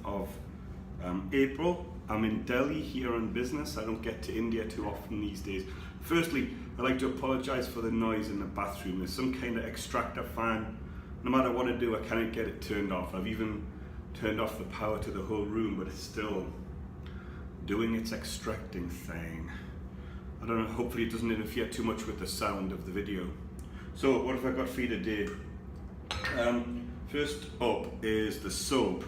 of April. I'm in Delhi here on business. I don't get to India too often these days. Firstly, I'd like to apologize for the noise in the bathroom. There's some kind of extractor fan. No matter what I do, I can't get it turned off. I've even turned off the power to the whole room, but it's still doing its extracting thing. I don't know, hopefully it doesn't interfere too much with the sound of the video. So what have I got for you today? First up is the soap.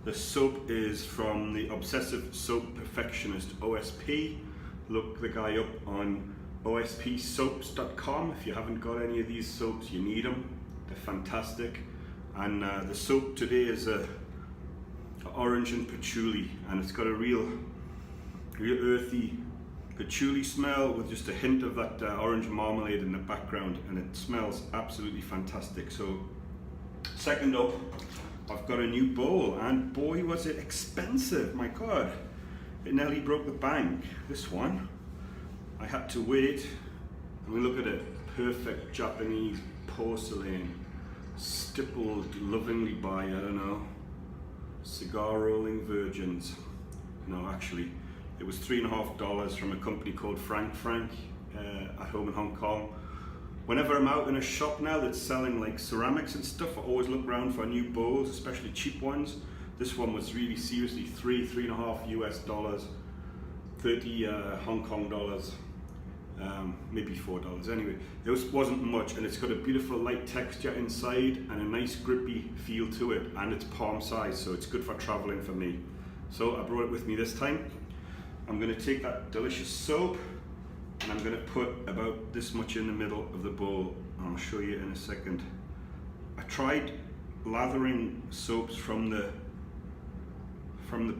The soap is from the Obsessive Soap Perfectionist, OSP. Look the guy up on ospsoaps.com. If you haven't got any of these soaps, you need them. They're fantastic. And the soap today is a orange and patchouli, and it's got a real earthy patchouli smell with just a hint of that orange marmalade in the background, and it smells absolutely fantastic. So second up, I've got a new bowl, and boy was it expensive, my god. It nearly broke the bank. This one, I had to wait. I mean, look at it, perfect Japanese porcelain, stippled lovingly by, I don't know, cigar rolling virgins. No, actually, it was $3.50 from a company called Frank at home in Hong Kong. Whenever I'm out in a shop now that's selling like ceramics and stuff, I always look around for new bowls, especially cheap ones. This one was really seriously $3.50 US dollars, 30 Hong Kong dollars, maybe $4. Anyway, it wasn't much, and it's got a beautiful light texture inside and a nice grippy feel to it, and it's palm size, so it's good for traveling for me. So I brought it with me this time. I'm going to take that delicious soap and I'm going to put about this much in the middle of the bowl. I'll show you in a second. I tried lathering soaps from the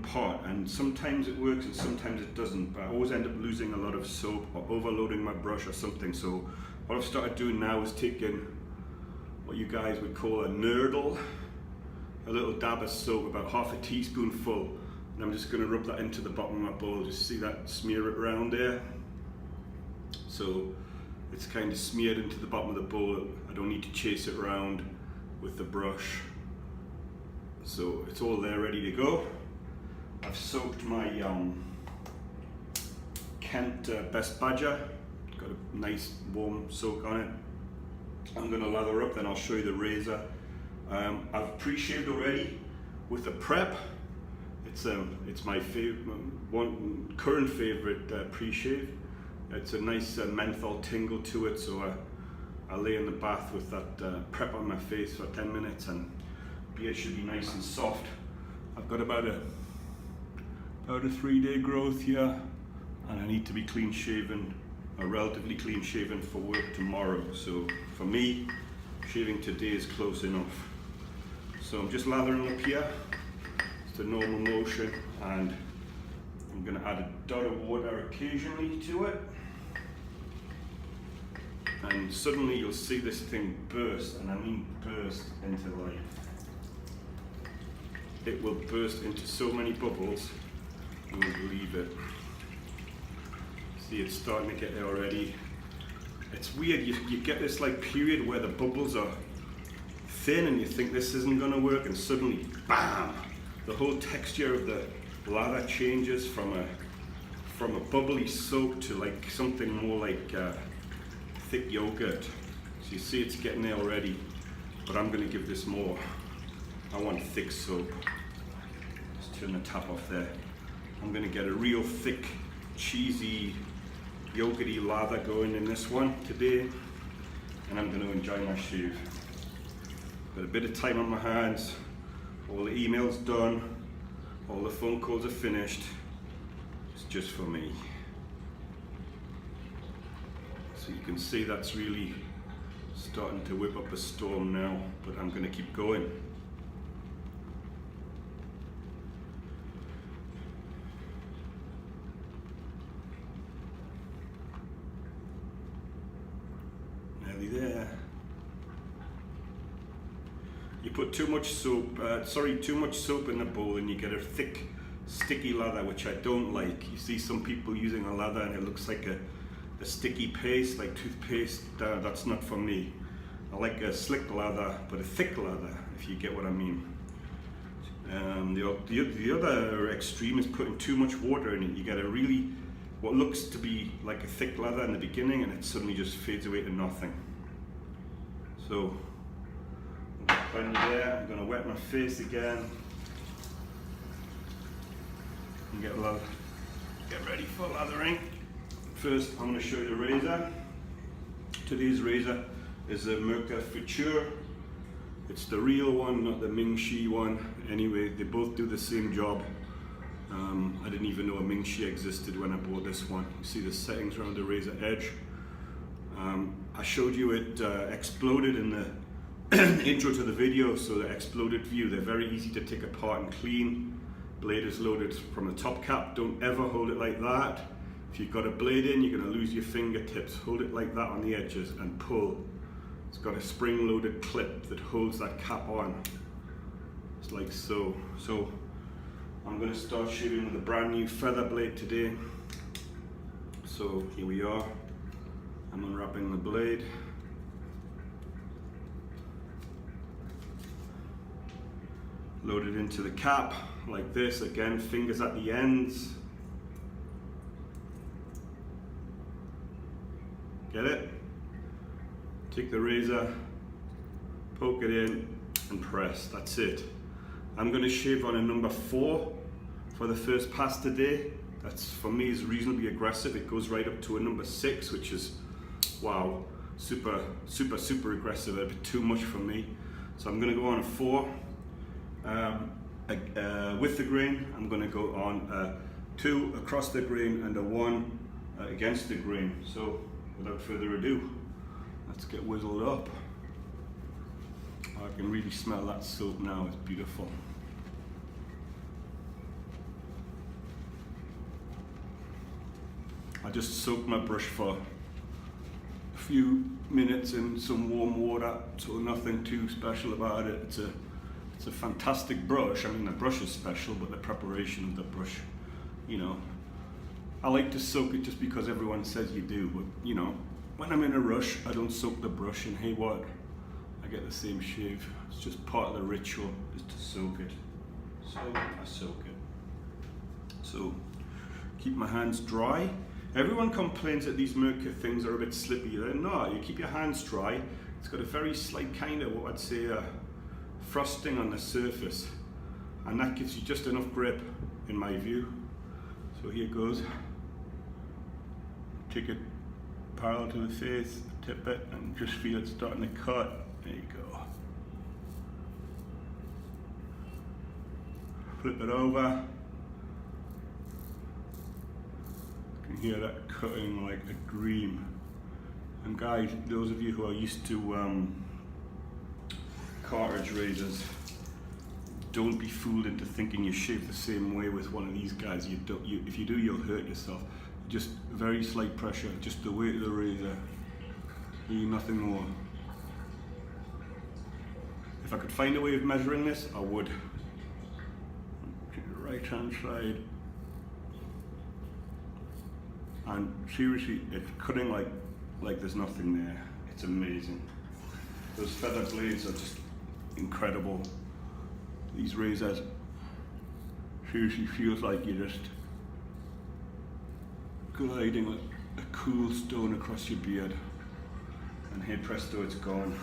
pot, and sometimes it works and sometimes it doesn't, but I always end up losing a lot of soap or overloading my brush or something. So what I've started doing now is taking what you guys would call a nurdle, a little dab of soap, about half a teaspoonful, and I'm just going to rub that into the bottom of my bowl. Just see that, smear it around there. So it's kind of smeared into the bottom of the bowl. I don't need to chase it around with the brush. So it's all there ready to go. I've soaked my Kent Best Badger. Got a nice warm soak on it. I'm going to lather up, then I'll show you the razor. I've pre-shaved already with a prep. It's my current favorite pre-shave. It's a nice menthol tingle to it, so I lay in the bath with that prep on my face for 10 minutes, and beard should be nice and soft. I've got about a 3-day growth here, and I need to be clean shaven, or relatively clean shaven for work tomorrow. So for me, shaving today is close enough. So I'm just lathering up here. It's a normal motion, and I'm going to add a dot of water occasionally to it. And suddenly you'll see this thing burst, and I mean burst into life. It will burst into so many bubbles, you won't believe it. See, it's starting to get there already. It's weird, you get this like period where the bubbles are thin and you think this isn't going to work, and suddenly, bam! The whole texture of the lather changes from a bubbly soap to like something more like thick yogurt. So you see it's getting there already, but I'm going to give this more. I want thick soap. Let's turn the tap off there. I'm going to get a real thick, cheesy, yogurty lather going in this one today, and I'm going to enjoy my shave. Got a bit of time on my hands. All the emails done, all the phone calls are finished. It's just for me. So you can see that's really starting to whip up a storm now, but I'm going to keep going. Nearly there. You put too much soap in the bowl and you get a thick, sticky lather, which I don't like. You see some people using a lather and it looks like a sticky paste, like toothpaste. That's not for me. I like a slick lather, but a thick lather, if you get what I mean. The other extreme is putting too much water in it. You get a really, what looks to be like a thick lather in the beginning, and it suddenly just fades away to nothing. So, plenty there. I'm going to wet my face again and get ready for lathering. First, I'm going to show you the razor. Today's razor is a Merkur Futur. It's the real one, not the Ming-Chi one. Anyway, they both do the same job. I didn't even know a Ming-Chi existed when I bought this one. You see the settings around the razor edge. I showed you it exploded in the intro to the video, so the exploded view. They're very easy to take apart and clean. Blade is loaded from the top cap. Don't ever hold it like that. If you've got a blade in, you're going to lose your fingertips. Hold it like that on the edges and pull. It's got a spring-loaded clip that holds that cap on. It's like so. So I'm going to start shaving with a brand new feather blade today. So here we are. I'm unwrapping the blade. Load it into the cap like this. Again, fingers at the ends. Get it? Take the razor, poke it in, and press. That's it. I'm going to shave on a number 4 for the first pass today. That's, for me, is reasonably aggressive. It goes right up to a number 6, which is, wow, super aggressive. A bit too much for me. So I'm going to go on a 4. With the grain, I'm going to go on a 2 across the grain and a 1 against the grain. So without further ado, let's get whittled up. I can really smell that soap now. It's beautiful. I just soak my brush for a few minutes in some warm water, so nothing too special about it. It's a fantastic brush. I mean, the brush is special, but the preparation of the brush, you know, I like to soak it just because everyone says you do, but you know, when I'm in a rush, I don't soak the brush, and hey, what? I get the same shave. It's just part of the ritual, is to soak it. So I soak it. So keep my hands dry. Everyone complains that these Merkur things are a bit slippy. They're not. You keep your hands dry. It's got a very slight kind of, what I'd say, frosting on the surface, and that gives you just enough grip, in my view. So here goes. Take it parallel to the face, tip it, and just feel it starting to cut. There you go. Flip it over. You can hear that cutting like a dream. And guys, those of you who are used to cartridge razors, don't be fooled into thinking you shave the same way with one of these guys. If you do, you'll hurt yourself. Just very slight pressure, just the weight of the razor, really nothing more. If I could find a way of measuring this, I would. Right hand side. And seriously, it's cutting like there's nothing there. It's amazing. Those feather blades are just incredible. These razors seriously feels like you're just gliding like a cool stone across your beard, and hey presto, it's gone.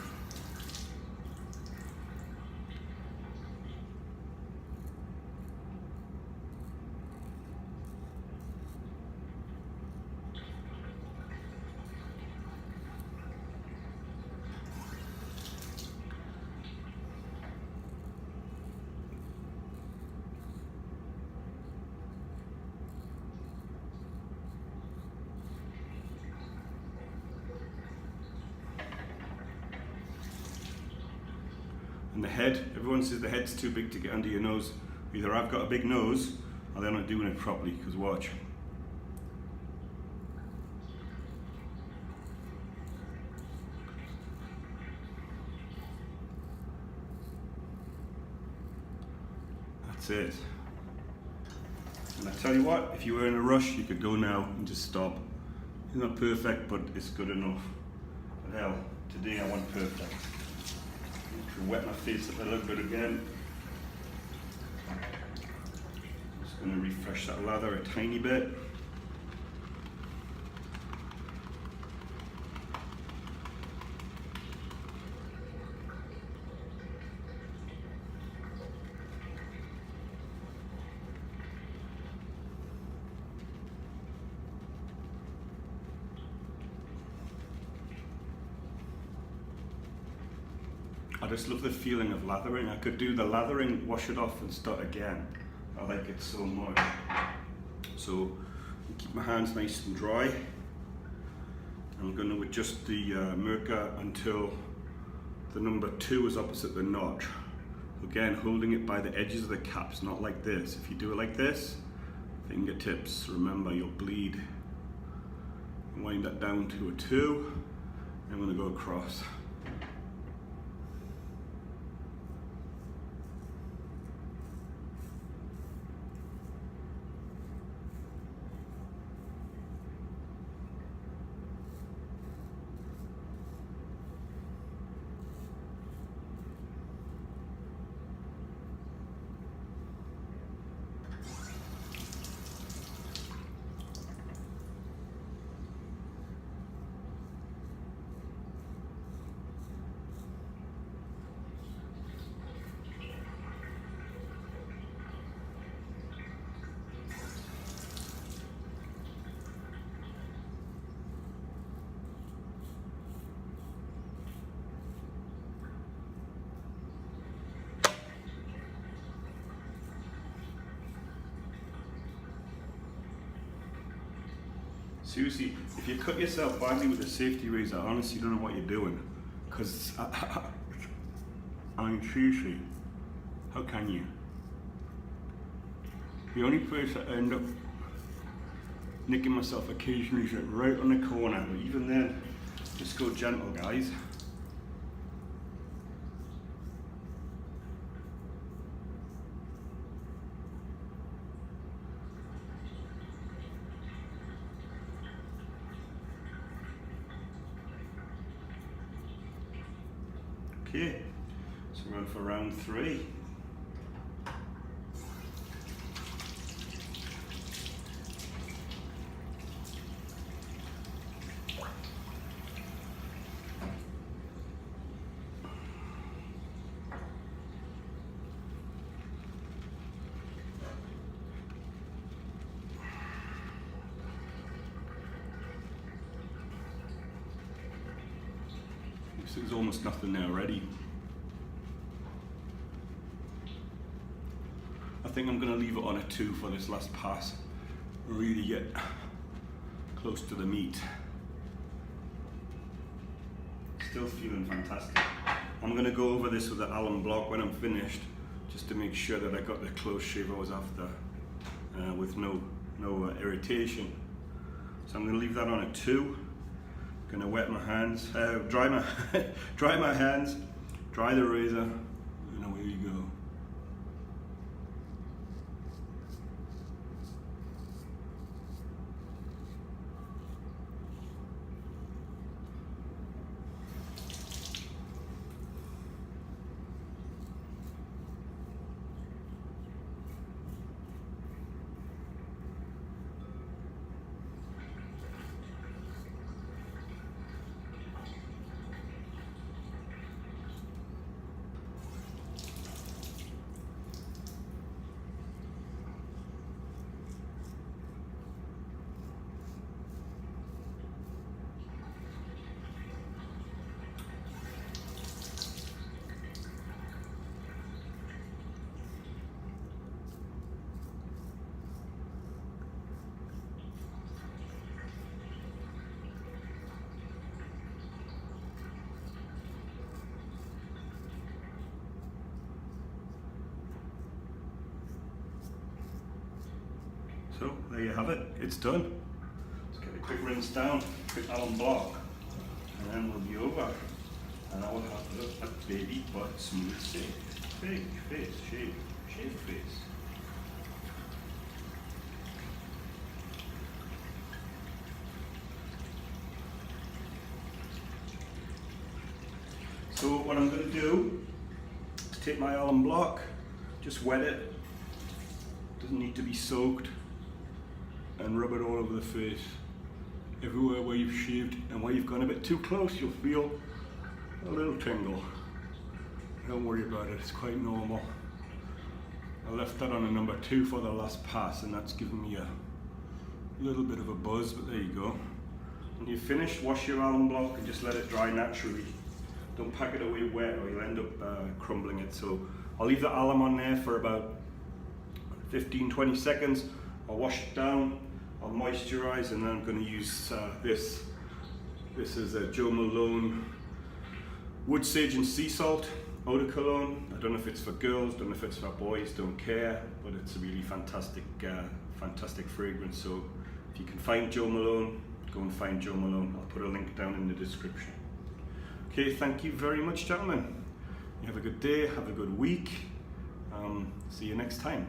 And the head, everyone says the head's too big to get under your nose. Either I've got a big nose, or they're not doing it properly, because watch. That's it. And I tell you what, if you were in a rush, you could go now and just stop. It's not perfect, but it's good enough. But hell, today I want perfect. Wet my face up a little bit again. going to refresh that lather a tiny bit. I just love the feeling of lathering. I could do the lathering, wash it off and start again. I like it so much. So keep my hands nice and dry. I'm going to adjust the Merkur until the number 2 is opposite the notch. Again, holding it by the edges of the caps, not like this. If you do it like this, fingertips, remember you'll bleed. Wind that down to a 2. I'm going to go across. Seriously, if you cut yourself badly with a safety razor, I honestly don't know what you're doing. Because, I mean, seriously, how can you? The only place I end up nicking myself occasionally is right on the corner, but even then, just go gentle, guys. Okay, so we're on for round 3. There's almost nothing there already. I think I'm going to leave it on a 2 for this last pass. Really get close to the meat. Still feeling fantastic. I'm going to go over this with the alum block when I'm finished, just to make sure that I got the close shave I was after, with no irritation. So I'm going to leave that on a 2. Gonna wet my hands, dry my hands, dry the razor, and away you go. So there you have it, it's done. Let's get a quick rinse down, quick alum block, and then we'll be over. And I will have a baby butt smooth shave. Big face, shave face. So what I'm going to do is take my alum block, just wet it. doesn't need to be soaked, and rub it all over the face. Everywhere where you've shaved and where you've gone a bit too close, you'll feel a little tingle. Don't worry about it, it's quite normal. I left that on a number 2 for the last pass, and that's given me a little bit of a buzz, but there you go. When you're finished, wash your alum block and just let it dry naturally. Don't pack it away wet or you'll end up crumbling it. So I'll leave the alum on there for about 15-20 seconds. I'll wash it down, I'll moisturize, and then I'm going to use this. This is a Joe Malone Wood Sage and Sea Salt Eau de Cologne. I don't know if it's for girls, don't know if it's for boys, don't care, but it's a really fantastic, fantastic fragrance. So if you can find Joe Malone, go and find Joe Malone. I'll put a link down in the description. Okay, thank you very much, gentlemen. You have a good day, have a good week. See you next time.